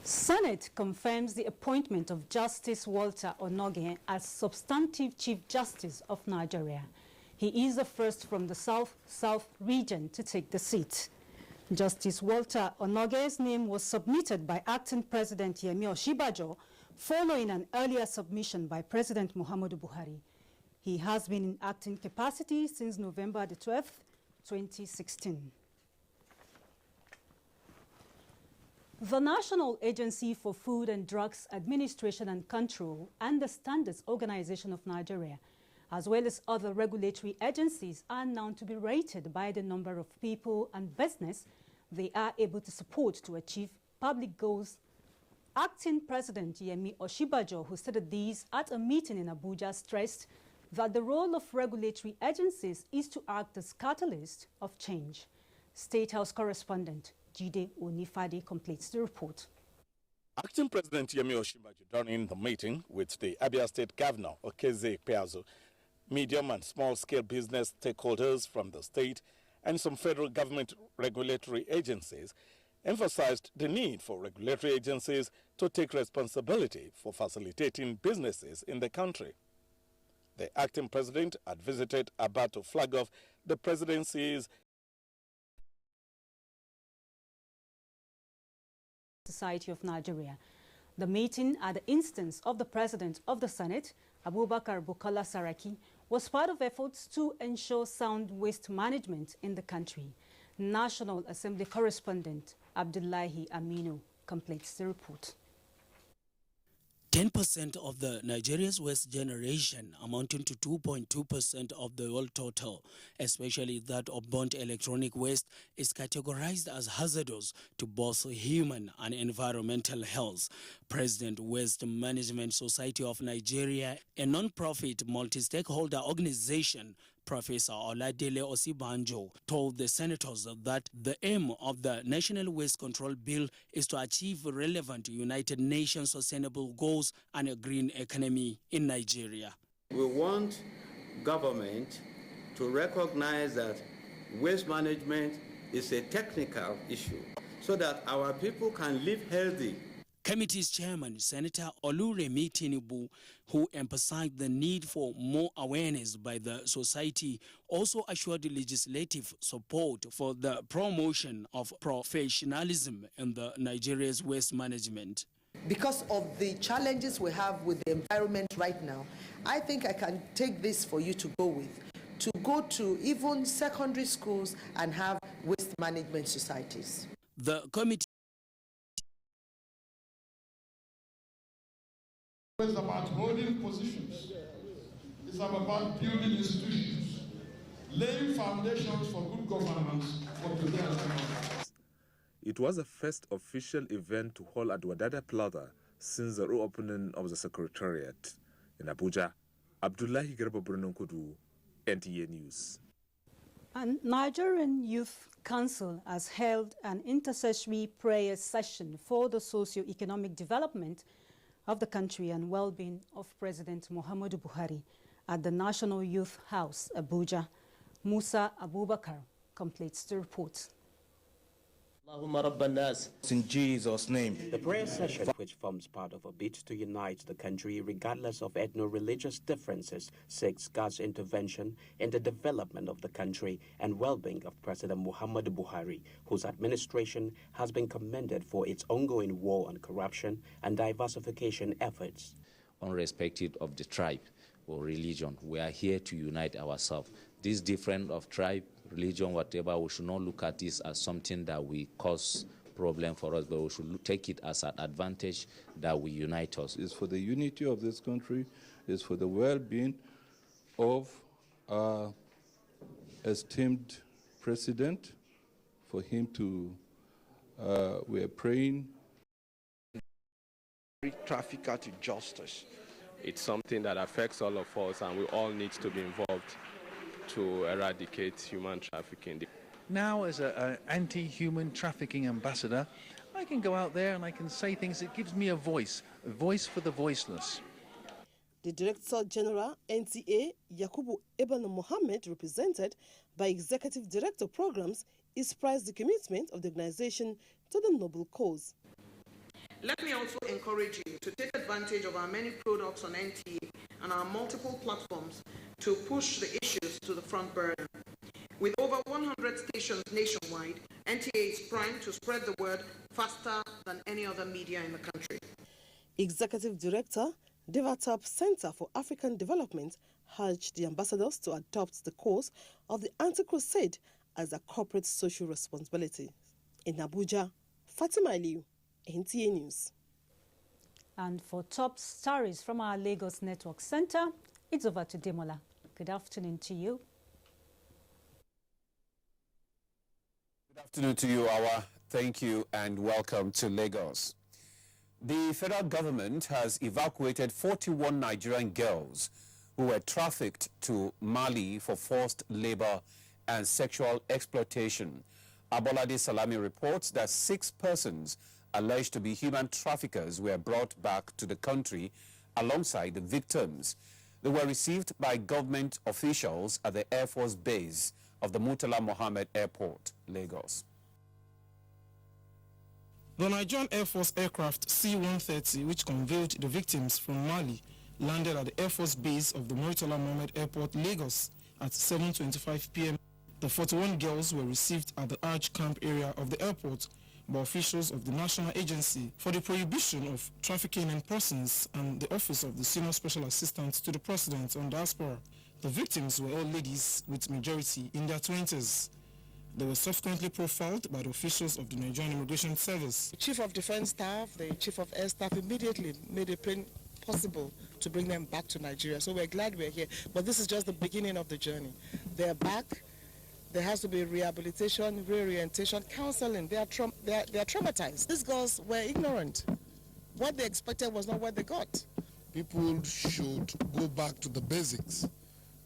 Senate confirms the appointment of Justice Walter Onoge as substantive Chief Justice of Nigeria. He is the first from the South region to take the seat. Justice Walter Onoge's name was submitted by Acting President Yemi Osinbajo following an earlier submission by President Muhammadu Buhari. He has been in acting capacity since November the 12th, 2016. The National Agency for Food and Drugs Administration and Control and the Standards Organization of Nigeria, as well as other regulatory agencies, are known to be rated by the number of people and business they are able to support to achieve public goals. Acting President Yemi Osinbajo, who stated these at a meeting in Abuja, stressed that the role of regulatory agencies is to act as catalyst of change. State House correspondent Jide Onifade completes the report. Acting President Yemi Osinbajo during the meeting with the Abia State Governor Okeze Ikpeazu, medium and small-scale business stakeholders from the state and some federal government regulatory agencies, emphasized the need for regulatory agencies to take responsibility for facilitating businesses in the country. The acting president had visited Aba to flag off the presidency's Society of Nigeria. The meeting, at the instance of the President of the Senate, Abubakar Bukola Saraki, was part of efforts to ensure sound waste management in the country. National Assembly correspondent Abdullahi Aminu completes the report. 10% of the Nigeria's waste generation, amounting to 2.2% of the world total, especially that of burnt electronic waste, is categorized as hazardous to both human and environmental health. President Waste Management Society of Nigeria, a non-profit multi-stakeholder organization, Professor Oladele Osibanjo, told the senators that the aim of the National Waste Control Bill is to achieve relevant United Nations sustainable goals and a green economy in Nigeria. We want government to recognize that waste management is a technical issue so that our people can live healthy. Committee's chairman, Senator Oluremi Tinubu, who emphasized the need for more awareness by the society, also assured legislative support for the promotion of professionalism in the Nigeria's waste management. Because of the challenges we have with the environment right now, I think I can take this for you to go with, to go to even secondary schools and have waste management societies. The committee It's about holding positions. It's about building institutions, laying foundations for good governance for today and tomorrow. It was the first official event to hold at Wadada Plaza since the reopening of the Secretariat. In Abuja, Abdullahi Garba Kudu, NTA News. And Nigerian Youth Council has held an intercessory prayer session for the socio-economic development of the country and well-being of President Muhammadu Buhari at the National Youth House, Abuja. Musa Abubakar completes the report. In Jesus' name. The prayer session, which forms part of a bid to unite the country regardless of ethno-religious differences, seeks God's intervention in the development of the country and well-being of President Muhammadu Buhari, whose administration has been commended for its ongoing war on corruption and diversification efforts. Irrespective of the tribe or religion, we are here to unite ourselves. This difference of tribe, religion, whatever, we should not look at this as something that will cause problem for us, but we should take it as an advantage that will unite us. It's for the unity of this country, it's for the well-being of our esteemed president, for him to, we are praying. Trafficker to justice. It's something that affects all of us, and we all need to be involved to eradicate human trafficking. Now, as an anti-human trafficking ambassador, I can go out there and I can say things. It gives me a voice for the voiceless. The Director General, NTA, Yakubu Ibn Mohammed, represented by Executive Director Programs, is praised the commitment of the organization to the noble cause. Let me also encourage you to take advantage of our many products on NTA and our multiple platforms to push the issues to the front burner. With over 100 stations nationwide, NTA is primed to spread the word faster than any other media in the country. Executive Director, Devatop Center for African Development, urged the ambassadors to adopt the cause of the anti-crusade as a corporate social responsibility. In Abuja, Fatima Aliu, NTA News. And for top stories from our Lagos Network Center, it's over to Demola. Good afternoon to you. Good afternoon to you, Awa. Thank you and welcome to Lagos. The federal government has evacuated 41 Nigerian girls who were trafficked to Mali for forced labor and sexual exploitation. Abolade Salami reports that 6 persons alleged to be human traffickers were brought back to the country alongside the victims. They were received by government officials at the Air Force base of the Murtala Mohammed Airport, Lagos. The Nigerian Air Force aircraft C-130, which conveyed the victims from Mali, landed at the Air Force base of the Murtala Mohammed Airport, Lagos, at 7:25 p.m. The 41 girls were received at the Arch Camp area of the airport by officials of the National Agency for the Prohibition of Trafficking in Persons and the Office of the Senior Special Assistant to the President on Diaspora. The victims were all ladies, with majority in their 20s. They were subsequently profiled by the officials of the Nigerian Immigration Service. The Chief of Defense Staff, the Chief of Air Staff immediately made it possible to bring them back to Nigeria. So we're glad we're here. But this is just the beginning of the journey. They're back. There has to be rehabilitation, reorientation, counseling. They are traumatized. These girls were ignorant. What they expected was not what they got. People should go back to the basics,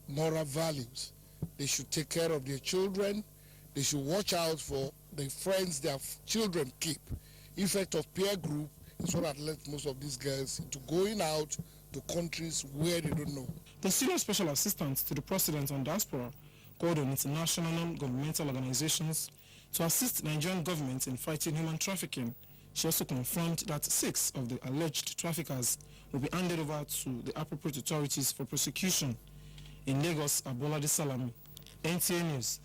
moral values. They should take care of their children. They should watch out for the friends their children keep. Effect of peer group is what had led most of these girls into going out to countries where they don't know. The Senior Special Assistant to the President on Diaspora called on international non-governmental organizations to assist Nigerian government in fighting human trafficking. She also confirmed that 6 of the alleged traffickers will be handed over to the appropriate authorities for prosecution. In Lagos, Abolade Salami, NTA News.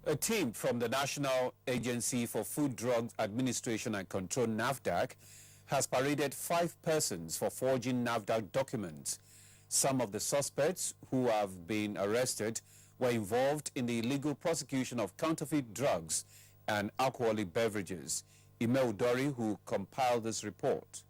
A team from the National Agency for Food, Drugs Administration and Control, NAFDAC, has paraded 5 persons for forging NAFDAC documents. Some of the suspects who have been arrested were involved in the illegal prosecution of counterfeit drugs and alcoholic beverages. Ime Udori, who compiled this report.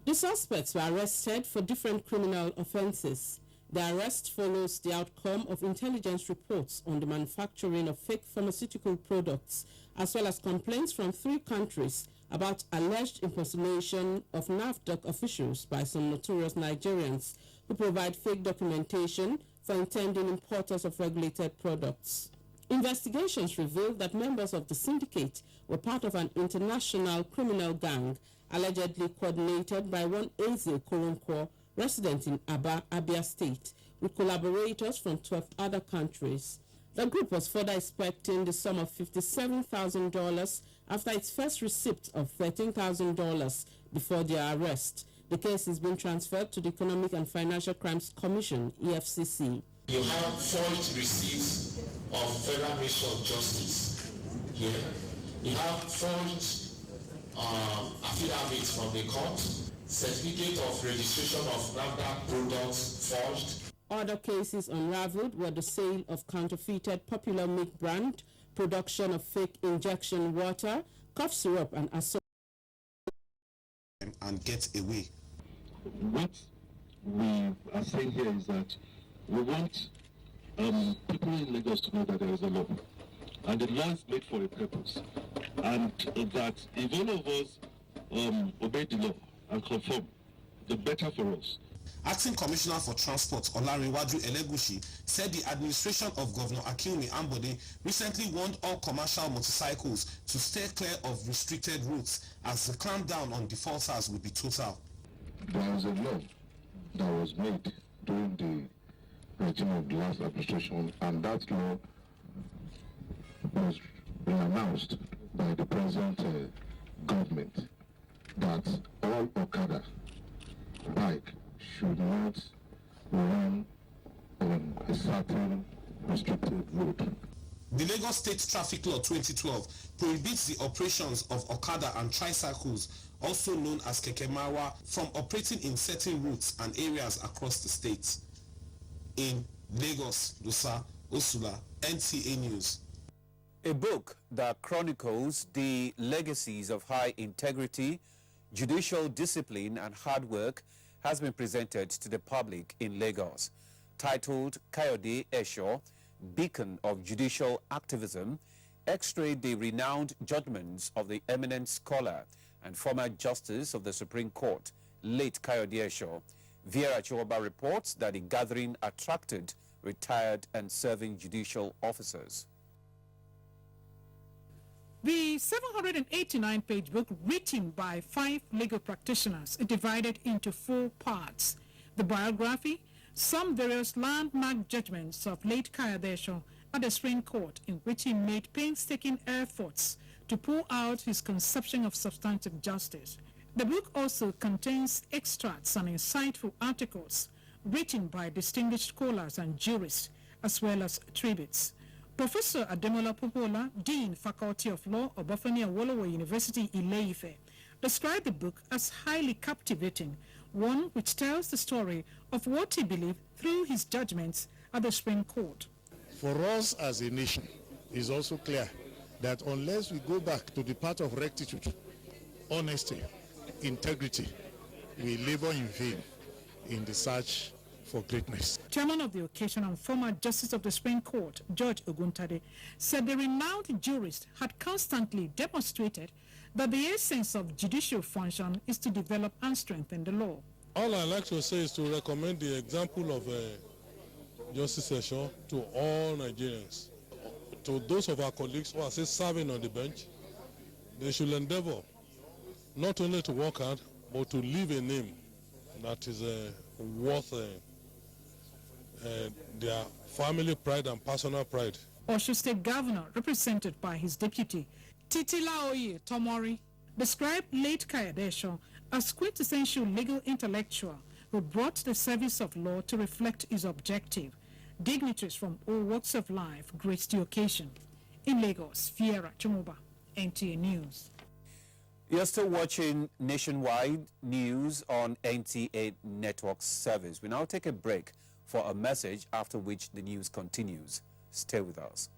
The suspects were arrested for different criminal offenses. The arrest follows the outcome of intelligence reports on the manufacturing of fake pharmaceutical products, as well as complaints from 3 countries about alleged impersonation of NAFDAC officials by some notorious Nigerians who provide fake documentation for intending importers of regulated products. Investigations revealed that members of the syndicate were part of an international criminal gang allegedly coordinated by one Eze Koronkwo, resident in Abia State, with collaborators from 12 other countries. The group was further expecting the sum of $57,000 after its first receipt of $13,000 before their arrest. The case is being transferred to the Economic and Financial Crimes Commission, EFCC. You have forged receipts of Federal Ministry of Justice here. You have forged affidavits from the court, certificate of registration of NAFDAC products forged. Other cases unraveled were the sale of counterfeited Popular Milk brand, production of fake injection water, cough syrup, and get away. What we are saying here is that we want people in Lagos to know that there is a law, and the law is made for a purpose, and that if all of us obey the law and conform, the better for us. Acting Commissioner for Transport Olanrewaju Elegushi said the administration of Governor Akinwumi Ambode recently warned all commercial motorcycles to stay clear of restricted routes as the clampdown on defaulters will be total. There was a law that was made during the regime of the last administration, and that law was announced by the present government that all Okada bike should not run on a certain restricted road. The Lagos State Traffic Law 2012 prohibits the operations of Okada and tricycles, also known as Kekemawa, from operating in certain routes and areas across the state. In Lagos, Lusa Osula, NTA News. A book that chronicles the legacies of high integrity, judicial discipline and hard work has been presented to the public in Lagos. Titled Kayode Esho, Beacon of Judicial Activism, x-rayed the renowned judgments of the eminent scholar and former Justice of the Supreme Court, late Kayode Esho. Vera Chiwoba reports that the gathering attracted retired and serving judicial officers. The 789-page book, written by 5 legal practitioners, is divided into 4 parts. The biography, some various landmark judgments of late Kayode Esho at the Supreme Court, in which he made painstaking efforts to pull out his conception of substantive justice. The book also contains extracts and insightful articles written by distinguished scholars and jurists, as well as tributes. Professor Ademola Popola, Dean, Faculty of Law, Obafemi Awolowo University, Ile-Ife, described the book as highly captivating, one which tells the story of what he believed through his judgments at the Supreme Court. For us as a nation, it's also clear that unless we go back to the path of rectitude, honesty, integrity, we labor in vain in the search for greatness. Chairman of the occasion and former Justice of the Supreme Court, Judge Oguntade, said the renowned jurist had constantly demonstrated that the essence of judicial function is to develop and strengthen the law. All I like to say is to recommend the example of Justice Esho to all Nigerians. To those of our colleagues who are still serving on the bench, they should endeavor not only to work hard, but to leave a name that is worth their family pride and personal pride. Osho State Governor, represented by his deputy, Titilaoye Tomori, described late Kayode Esho as quintessential legal intellectual who brought the service of law to reflect his objective. Dignitaries from all walks of life graced the occasion. In Lagos, Fiera Chumuba, NTA News. You're still watching Nationwide News on NTA Network Service. We now take a break for a message, after which the news continues. Stay with us.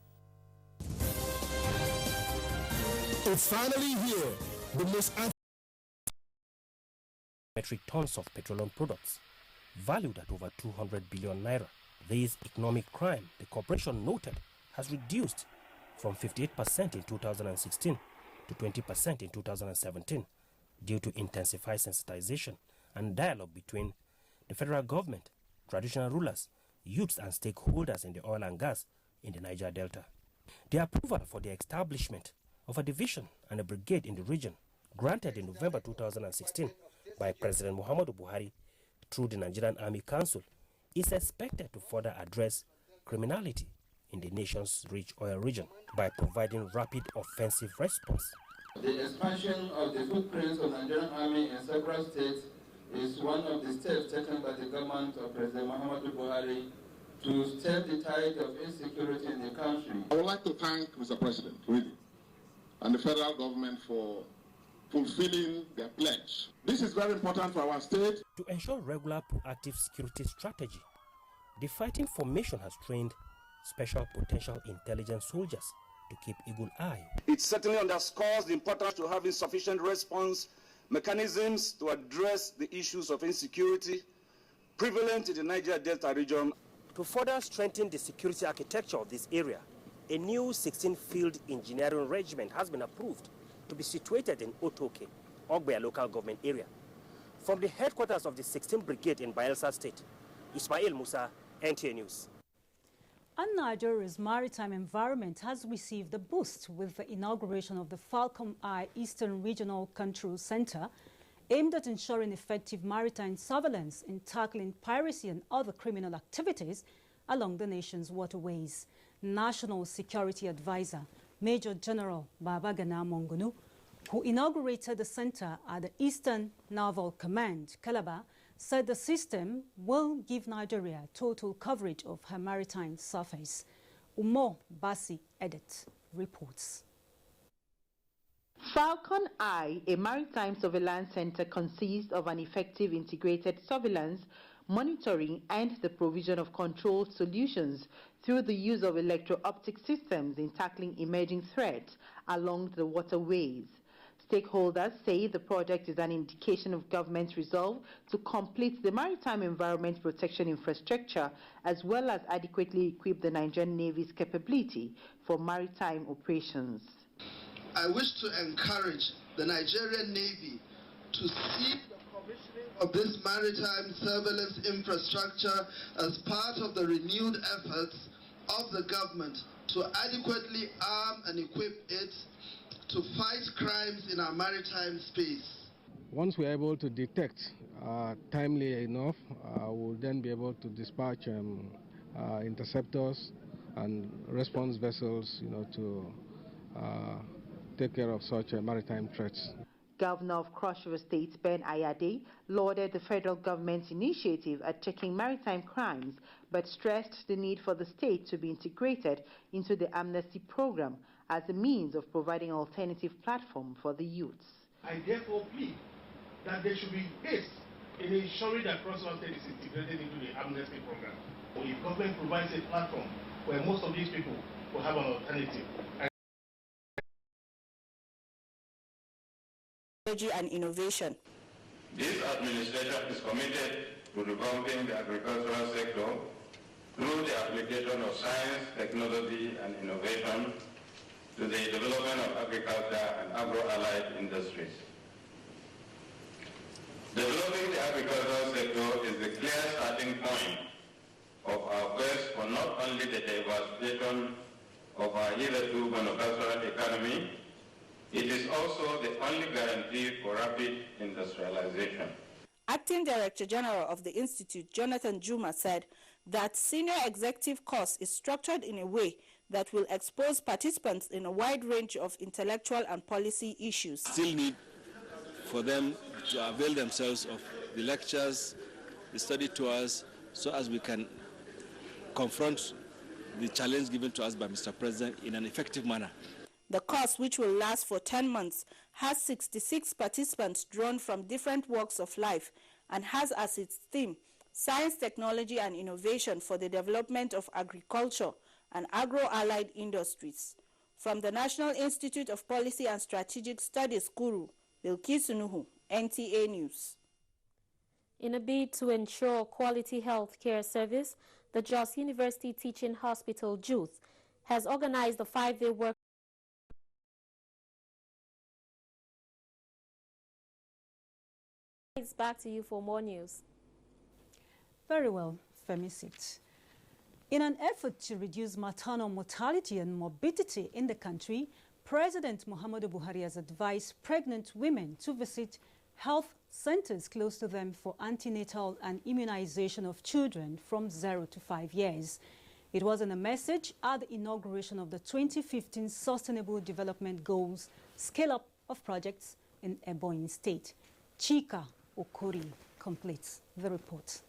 It's finally here. The most metric tons of petroleum products, valued at over 200 billion naira. This economic crime, the corporation noted, has reduced from 58% in 2016 to 20% in 2017 due to intensified sensitization and dialogue between the federal government, traditional rulers, youths and stakeholders in the oil and gas in the Niger Delta. The approval for the establishment of a division and a brigade in the region, granted in November 2016 by President Muhammadu Buhari through the Nigerian Army Council, is expected to further address criminality in the nation's rich oil region by providing rapid offensive response. The expansion of the footprints of the Nigerian Army in several states is one of the steps taken by the government of President Muhammadu Buhari to stem the tide of insecurity in the country. I would like to thank Mr. President, really, and the federal government for fulfilling their pledge. This is very important for our state. To ensure regular proactive security strategy, the fighting formation has trained special potential intelligence soldiers to keep eagle eye. It certainly underscores the importance to having sufficient response mechanisms to address the issues of insecurity prevalent in the Niger Delta region. To further strengthen the security architecture of this area, a new 16-field engineering regiment has been approved to be situated in Otoke, Ogbeya local government area. From the headquarters of the 16th Brigade in Bayelsa State, Ismail Musa, NTA News. And Nigeria's maritime environment has received a boost with the inauguration of the Falcon Eye Eastern Regional Control Center, aimed at ensuring effective maritime surveillance in tackling piracy and other criminal activities along the nation's waterways. National Security Advisor Major General Babagana Mongunu who inaugurated the center at the Eastern Naval Command, Calabar, said the system will give Nigeria total coverage of her maritime surface. Umo Basi Edit reports. Falcon Eye, a maritime surveillance center, consists of an effective integrated surveillance, monitoring, and the provision of controlled solutions through the use of electro-optic systems in tackling emerging threats along the waterways. Stakeholders say the project is an indication of government's resolve to complete the maritime environment protection infrastructure, as well as adequately equip the Nigerian Navy's capability for maritime operations. I wish to encourage the Nigerian Navy to see the commissioning of this maritime surveillance infrastructure as part of the renewed efforts of the government to adequately arm and equip it to fight crimes in our maritime space. Once we are able to detect timely enough, we'll then be able to dispatch interceptors and response vessels, to take care of such maritime threats. Governor of Cross River State, Ben Ayade, lauded the federal government's initiative at checking maritime crimes, but stressed the need for the state to be integrated into the amnesty program as a means of providing an alternative platform for the youths. I therefore plead that there should be haste in ensuring that Cross River State is integrated into the amnesty program. If government provides a platform where most of these people will have an alternative. And innovation. This administration is committed to revamping the agricultural sector through the application of science, technology, and innovation to the development of agriculture and agro-allied industries. Developing the agricultural sector is the clear starting point of our quest for not only the diversification of our hitherto manufacturing economy, it is also the only guarantee for rapid industrialization. Acting Director General of the Institute, Jonathan Juma, said that senior executive course is structured in a way that will expose participants in a wide range of intellectual and policy issues. Still need for them to avail themselves of the lectures, the study tours, so as we can confront the challenge given to us by Mr. President in an effective manner. The course, which will last for 10 months, has 66 participants drawn from different walks of life and has as its theme science, technology, and innovation for the development of agriculture and agro-allied industries. From the National Institute of Policy and Strategic Studies, Kuru, Bilkisu Nuhu, NTA News. In a bid to ensure quality health care service, the Jos University Teaching Hospital, JUTH, has organized a 5-day work. Back to you for more news. Very well, Femisit. In an effort to reduce maternal mortality and morbidity in the country, President Muhammadu Buhari has advised pregnant women to visit health centers close to them for antenatal and immunization of children from 0 to 5 years. It was in a message at the inauguration of the 2015 Sustainable Development Goals Scale-Up of Projects in Ebonyi State. Chika Okori completes the report.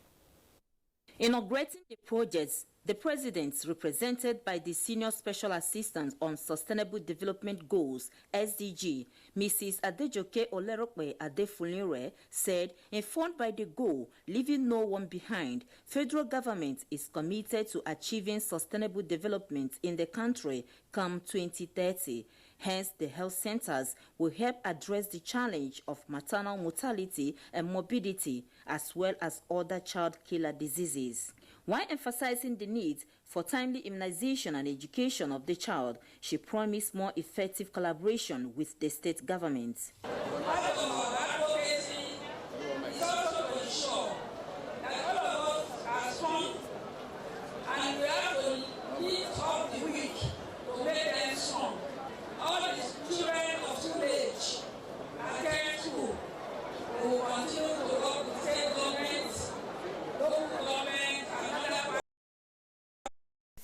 Inaugurating the projects, the president, represented by the Senior Special Assistant on Sustainable Development Goals, SDG, Mrs. Adejoke Olerope Adefunlire, said, informed by the goal, leaving no one behind, federal government is committed to achieving sustainable development in the country come 2030. Hence, the health centers will help address the challenge of maternal mortality and morbidity, as well as other child killer diseases. While emphasizing the need for timely immunization and education of the child, she promised more effective collaboration with the state government.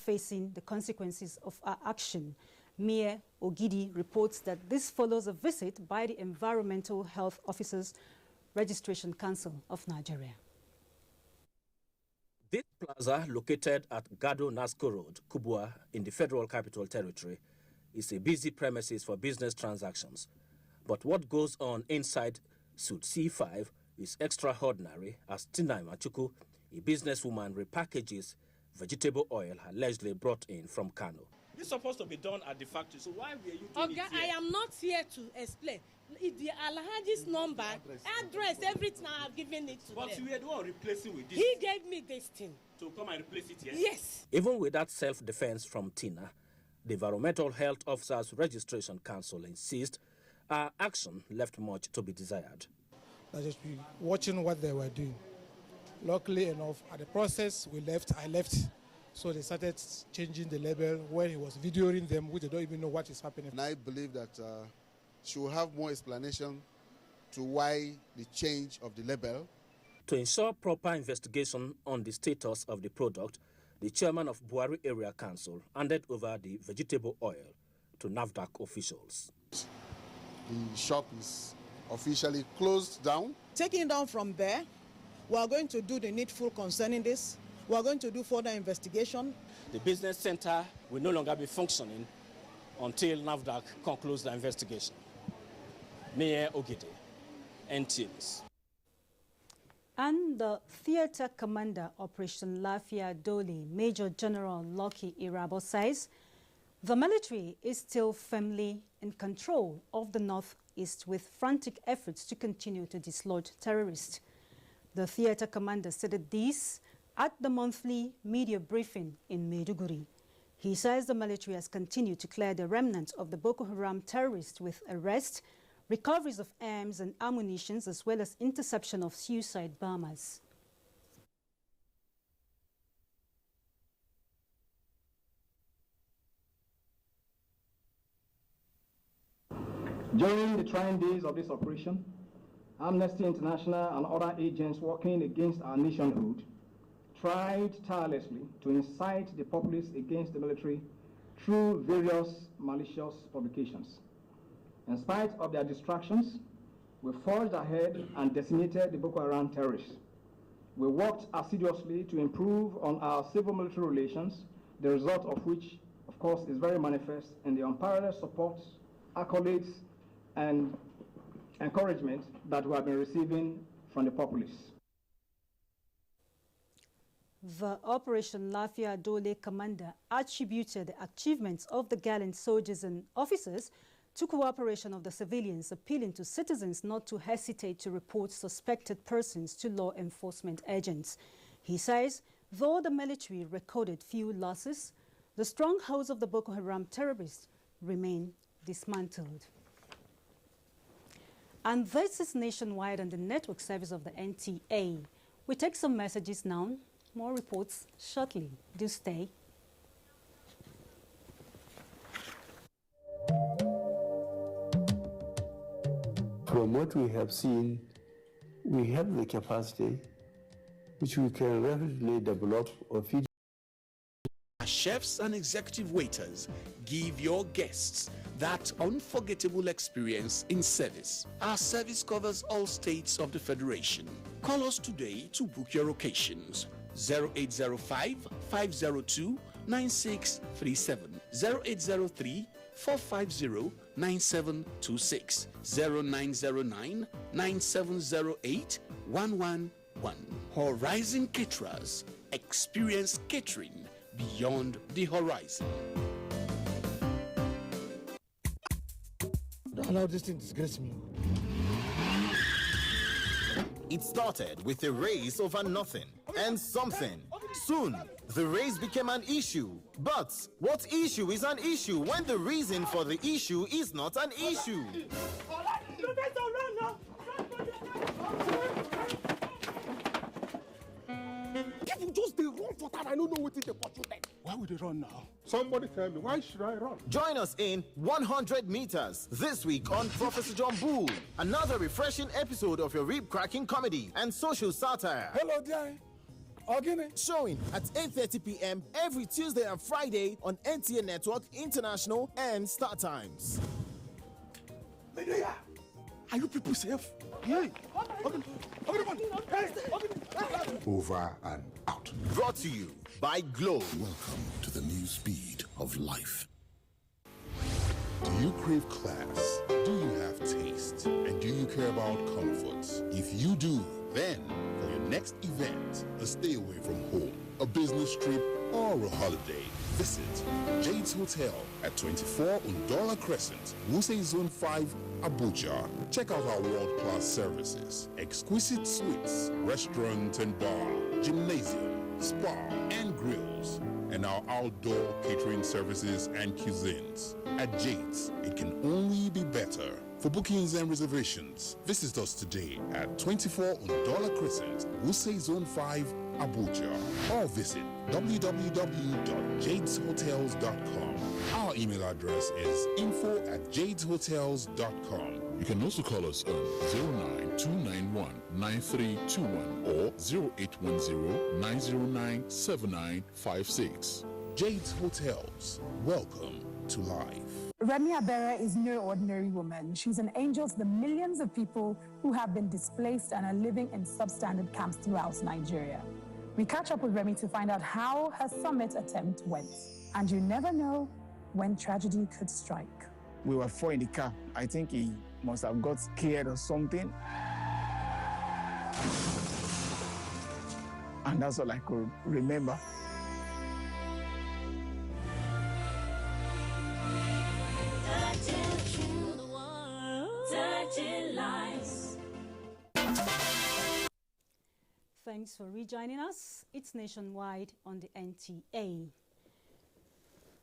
Facing the consequences of our action. Mie Ogidi reports that this follows a visit by the Environmental Health Officers Registration Council of Nigeria. This plaza, located at Gado Nasco Road, Kubwa, in the Federal Capital Territory, is a busy premises for business transactions. But what goes on inside Suite C5 is extraordinary, as Tinai Machuku, a businesswoman, repackages vegetable oil allegedly brought in from Kano. This is supposed to be done at the factory, so why were you doing it here? I am not here to explain. The Alhaji's number, address, everything I have given it to but them. You were the one replacing with this. He gave me this thing. To come and replace it here? Yes. Even with that self-defense from Tina, the Environmental Health Officers Registration Council insists our action left much to be desired. I just be watching what they were doing. Luckily enough, at the process I left. So they started changing the label when he was videoing them, which they don't even know what is happening. And I believe that she will have more explanation to why the change of the label. To ensure proper investigation on the status of the product, the chairman of Buhari Area Council handed over the vegetable oil to NAFDAC officials. The shop is officially closed down. Taking down from there, we are going to do the needful concerning this. We are going to do further investigation. The business center will no longer be functioning until NAFDAC concludes the investigation. Mayor Ogide, NTA. And the Theatre Commander Operation Lafia Dole, Major General Lucky Irabo, says the military is still firmly in control of the Northeast with frantic efforts to continue to dislodge terrorists. The Theatre Commander stated this at the monthly media briefing in Maiduguri. He says the military has continued to clear the remnants of the Boko Haram terrorists with arrest, recoveries of arms and ammunition, as well as interception of suicide bombers. During the trying days of this operation, Amnesty International and other agents working against our nationhood tried tirelessly to incite the populace against the military through various malicious publications. In spite of their distractions, we forged ahead and decimated the Boko Haram terrorists. We worked assiduously to improve on our civil-military relations, the result of which, of course, is very manifest in the unparalleled support, accolades, and encouragement that we have been receiving from the populace. The Operation Lafia Dole commander attributed the achievements of the gallant soldiers and officers to cooperation of the civilians, appealing to citizens not to hesitate to report suspected persons to law enforcement agents. He says, though the military recorded few losses, the strongholds of the Boko Haram terrorists remain dismantled. And this is nationwide on the network service of the NTA. We take some messages now. More reports shortly. Do stay. From what we have seen, we have the capacity which we can rapidly develop or feed. As chefs and executive waiters, give your guests that unforgettable experience in service. Our service covers all states of the Federation. Call us today to book your occasions. 0805-502-9637, 0803-450-9726, 0909-9708-111. Horizon Caterers, experience catering beyond the horizon. Don't allow this thing to disgrace me. It started with a race over nothing and something. Soon, the race became an issue. But what issue is an issue when the reason for the issue is not an issue? People just they run for that. I don't know what they pursue them. Why would they run now? Somebody tell me, why should I run? Join us in 100 meters this week on Professor John Bull. Another refreshing episode of your rib-cracking comedy and social satire. Hello there. Showing at 8:30 p.m. every Tuesday and Friday on NTA Network International and Star Times. Are you people safe? Over and out. Brought to you by Glow. Welcome to the new speed of life. Do you crave class? Do you have taste? And do you care about comfort? If you do, then for your next event, a stay away from home, a business trip, or a holiday, visit Jade's Hotel at 24 Undola Crescent, Wuse Zone 5, Abuja. Check out our world-class services, exquisite suites, restaurant and bar, gymnasium, spa and grills, and our outdoor catering services and cuisines. At Jade's, it can only be better. For bookings and reservations, visit us today at 24 Undola Crescent, Wuse Zone 5, Abuja, or visit www.jadeshotels.com. Our email address is info@jadeshotels.com. You can also call us on 09291-9321 or 0810-909-7956. Jade's Hotels. Welcome to life. Remy Abera is no ordinary woman. She's an angel to the millions of people who have been displaced and are living in substandard camps throughout Nigeria. We catch up with Remy to find out how her summit attempt went. And you never know when tragedy could strike. We were four in the car. I think he must have got scared or something. And that's all I could remember. Thanks for rejoining us. It's nationwide on the NTA.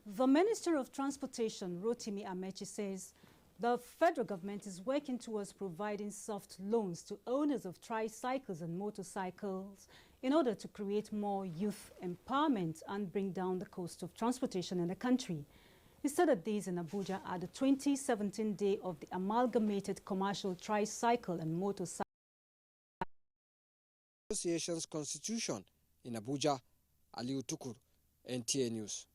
The Minister of Transportation, Rotimi Amechi, says the federal government is working towards providing soft loans to owners of tricycles and motorcycles in order to create more youth empowerment and bring down the cost of transportation in the country. He said this in Abuja at the 2017 day of the Amalgamated Commercial Tricycle and Motorcycle Association's constitution in Abuja. Aliu Tukur, NTA News.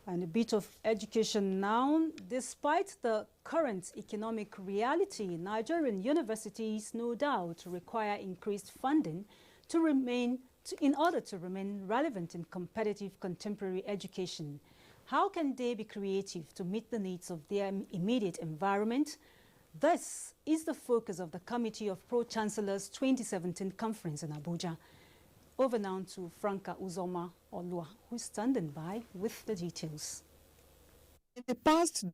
And a bit of education now. Despite the current economic reality, Nigerian universities no doubt require increased funding in order to remain relevant in competitive contemporary education. How can they be creative to meet the needs of their immediate environment? This is the focus of the Committee of Pro-Chancellors 2017 conference in Abuja. Over now to Franca Uzoma Olua, who's standing by with the details. In the past days,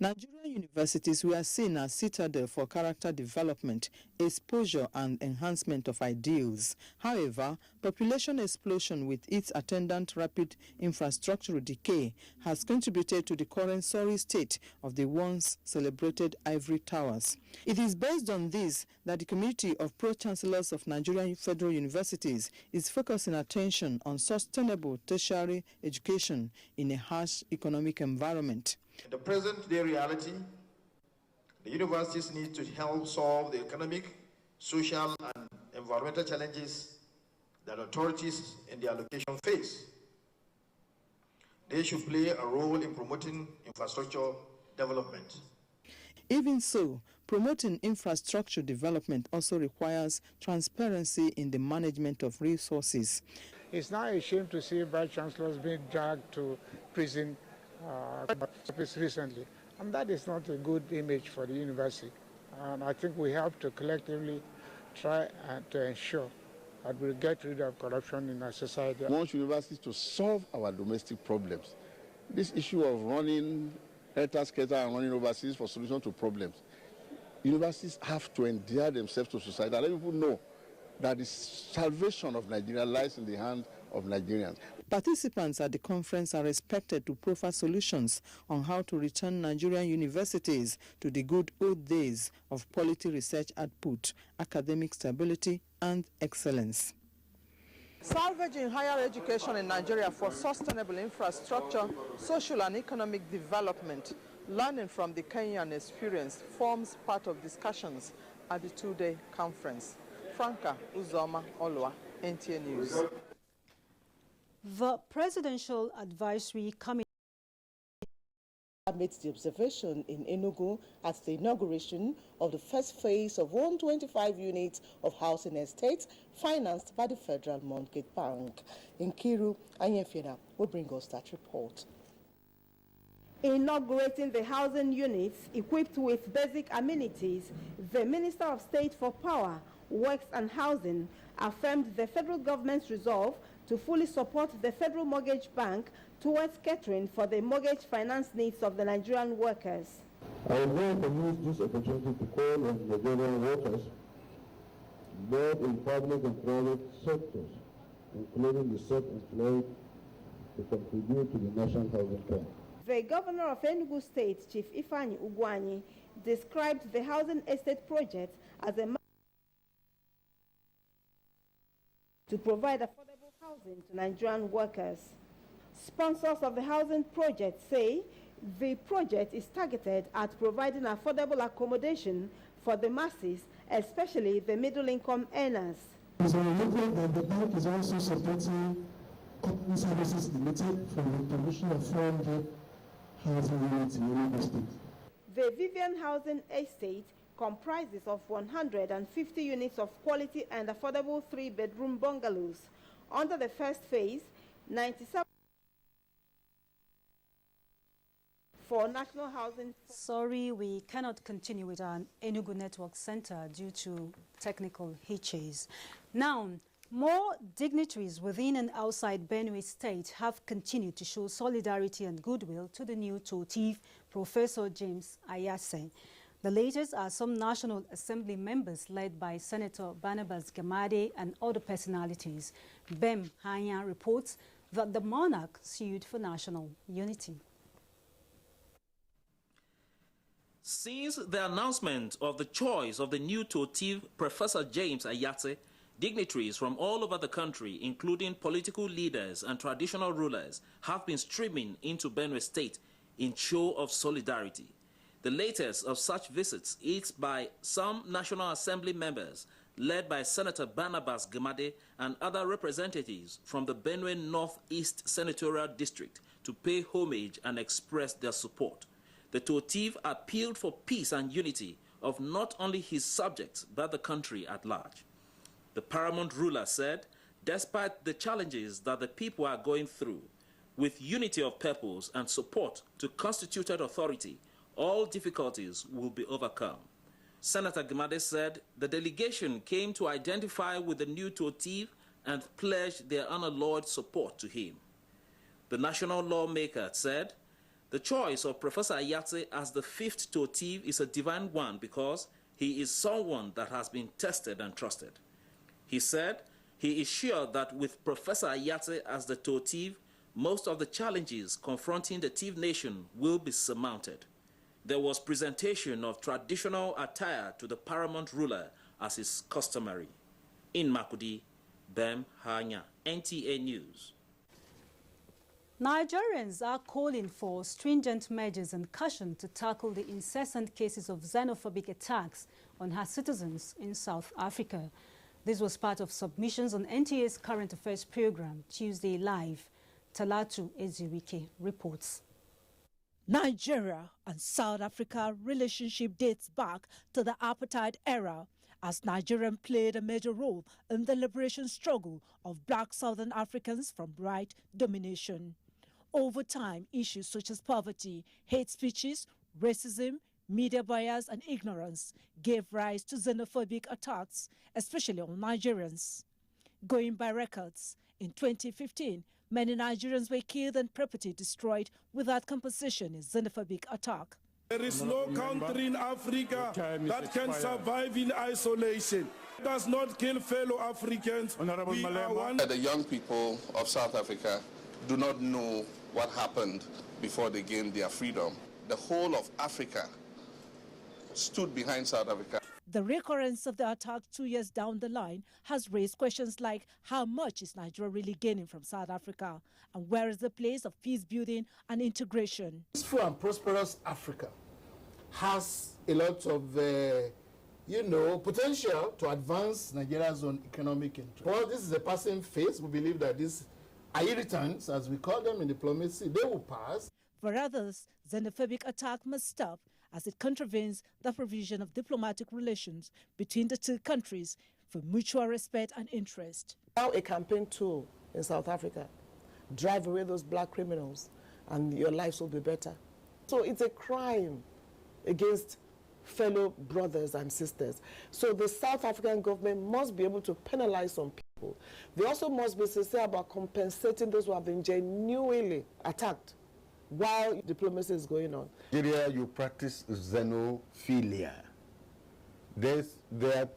Nigerian universities were seen as citadel for character development, exposure and enhancement of ideals. However, population explosion with its attendant rapid infrastructural decay has contributed to the current sorry state of the once celebrated ivory towers. It is based on this that the Committee of Pro-Chancellors of Nigerian Federal Universities is focusing attention on sustainable tertiary education in a harsh economic environment. In the present-day reality, the universities need to help solve the economic, social, and environmental challenges that authorities in the allocation face. They should play a role in promoting infrastructure development. Even so, promoting infrastructure development also requires transparency in the management of resources. It's not a shame to see vice chancellors being dragged to prison recently, and that is not a good image for the university. And I think we have to collectively try to ensure that we get rid of corruption in our society. We want universities to solve our domestic problems. This issue of running helter-skelter and running overseas for solution to problems, universities have to endear themselves to society and let people know that the salvation of Nigeria lies in the hands of Nigerians. Participants at the conference are expected to proffer solutions on how to return Nigerian universities to the good old days of quality research output, academic stability, and excellence. Salvaging higher education in Nigeria for sustainable infrastructure, social and economic development, learning from the Kenyan experience forms part of discussions at the two-day conference. Franca Uzoma Olua, NTA News. The Presidential Advisory Committee amidst the observation in Enugu at the inauguration of the first phase of 125 units of housing estates financed by the Federal Mortgage Bank. In Kiru, Ayemfina will bring us that report. Inaugurating the housing units equipped with basic amenities, the Minister of State for Power, Works and Housing affirmed the federal government's resolve to fully support the Federal Mortgage Bank towards catering for the mortgage finance needs of the Nigerian workers. I would like to use this opportunity to call on the Nigerian workers, both in public and private sectors, including the self-employed, to contribute to the National Housing Plan. The Governor of Enugu State, Chief Ifeanyi Ugwuanyi, described the housing estate project as a to provide affordable housing to Nigerian workers. Sponsors of the housing project say the project is targeted at providing affordable accommodation for the masses, especially the middle-income earners. So the bank is also supporting Company Services Limited for the provision of 400 housing units in Enugu State. The Vivian Housing Estate comprises of 150 units of quality and affordable 3-bedroom bungalows. Under the first phase, 97 for national housing. Sorry, we cannot continue with our Enugu Network Center due to technical hitches. Now, more dignitaries within and outside Benue State have continued to show solidarity and goodwill to the new Totif, Professor James Ayase. The latest are some National Assembly members led by Senator Barnabas Gamade and other personalities. Bem Hanya reports that the monarch sued for national unity. Since the announcement of the choice of the new Totif, Professor James Ayase, dignitaries from all over the country, including political leaders and traditional rulers, have been streaming into Benue State in show of solidarity. The latest of such visits is by some National Assembly members, led by Senator Barnabas Gamade and other representatives from the Benue Northeast Senatorial District, to pay homage and express their support. The Totif appealed for peace and unity of not only his subjects, but the country at large. The paramount ruler said, despite the challenges that the people are going through, with unity of purpose and support to constituted authority, all difficulties will be overcome. Senator Gamade said the delegation came to identify with the new Totif and pledged their unalloyed support to him. The national lawmaker said the choice of Professor Ayase as the 5th Totif is a divine one because he is someone that has been tested and trusted. He said he is sure that with Professor Ayase as the Totif, most of the challenges confronting the Tiv nation will be surmounted. There was presentation of traditional attire to the paramount ruler as is customary. In Makudi, Bem Hanya, NTA News. Nigerians are calling for stringent measures and caution to tackle the incessant cases of xenophobic attacks on her citizens in South Africa. This was part of submissions on NTA's Current Affairs program, Tuesday Live. Talatu Eziwike reports. Nigeria and South Africa relationship dates back to the apartheid era, as Nigeria played a major role in the liberation struggle of black Southern Africans from white domination. Over time, issues such as poverty, hate speeches, racism, media bias and ignorance gave rise to xenophobic attacks, especially on Nigerians. Going by records, in 2015, many Nigerians were killed and property destroyed without compensation in xenophobic attack. There is no country in Africa that can survive in isolation. It does not kill fellow Africans. The young people of South Africa do not know what happened before they gained their freedom. The whole of Africa stood behind South Africa. The recurrence of the attack 2 years down the line has raised questions like how much is Nigeria really gaining from South Africa, and where is the place of peace building and integration? Peaceful and prosperous Africa has a lot of potential to advance Nigeria's own economic interest. While this is a passing phase, we believe that these irritants, as we call them in diplomacy, they will pass. For others, xenophobic attack must stop as it contravenes the provision of diplomatic relations between the two countries for mutual respect and interest. Now a campaign tool in South Africa. Drive away those black criminals and your lives will be better. So it's a crime against fellow brothers and sisters. So the South African government must be able to penalize some people. They also must be sincere about compensating those who have been genuinely attacked while diplomacy is going on. Nigeria, you practice xenophilia. They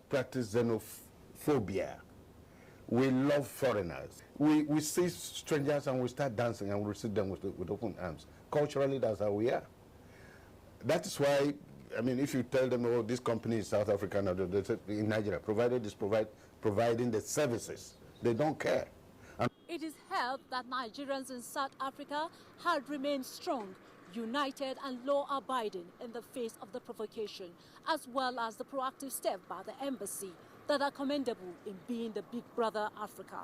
practice xenophobia. We love foreigners. We see strangers and we start dancing and we receive them with open arms. Culturally, that's how we are. That is why, I mean, if you tell them, oh, this company is South African or in Nigeria, provided is providing the services, they don't care. It is held that Nigerians in South Africa had remained strong, united and law-abiding in the face of the provocation, as well as the proactive step by the embassy that are commendable in being the big brother Africa.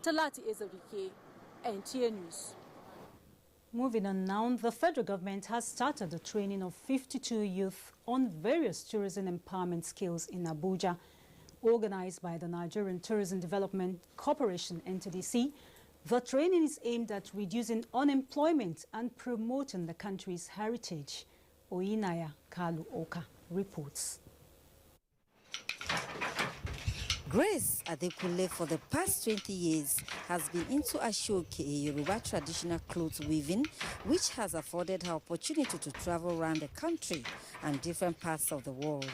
Talati Ezerike, NTA News. Moving on now, the federal government has started the training of 52 youth on various tourism empowerment skills in Abuja. Organized by the Nigerian Tourism Development Corporation, NTDC, the training is aimed at reducing unemployment and promoting the country's heritage. Oyinaya Kalu Oka reports. Grace Adekunle, for the past 20 years, has been into Ashoke, a Yoruba traditional clothes weaving, which has afforded her opportunity to travel around the country and different parts of the world.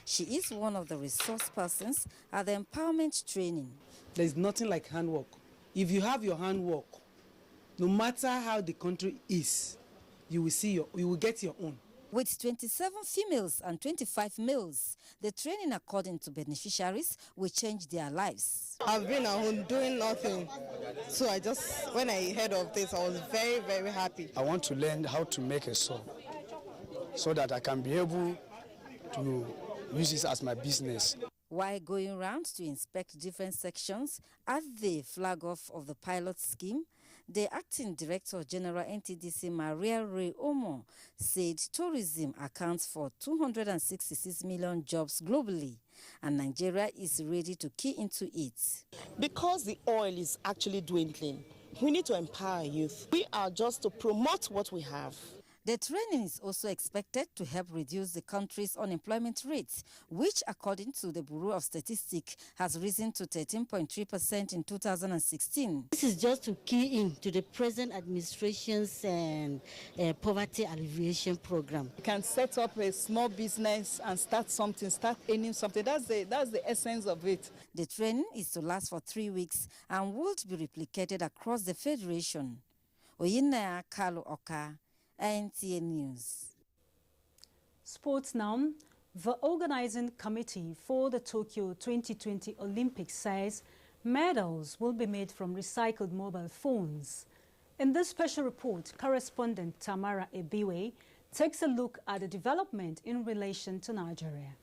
She is one of the resource persons at the empowerment training. There is nothing like handwork. If you have your handwork, no matter how the country is, you will get your own. With 27 females and 25 males, the training, according to beneficiaries, will change their lives. I've been at home doing nothing. So when I heard of this, I was very, very happy. I want to learn how to make a saw so that I can be able to use this as my business. While going around to inspect different sections at the flag-off of the pilot scheme, the acting director general NTDC, Maria Ray Omo, said tourism accounts for 266 million jobs globally, and Nigeria is ready to key into it. Because the oil is actually dwindling, we need to empower youth. We are just to promote what we have. The training is also expected to help reduce the country's unemployment rate, which, according to the Bureau of Statistics, has risen to 13.3% in 2016. This is just to key in to the present administration's poverty alleviation program. You can set up a small business and start something, start earning something. That's the essence of it. The training is to last for 3 weeks and will be replicated across the federation. Oyinaya Kalu Oka, NTA News. Sports now. The organizing committee for the Tokyo 2020 Olympics says medals will be made from recycled mobile phones. In this special report, correspondent Tamara Ebiwe takes a look at the development in relation to Nigeria.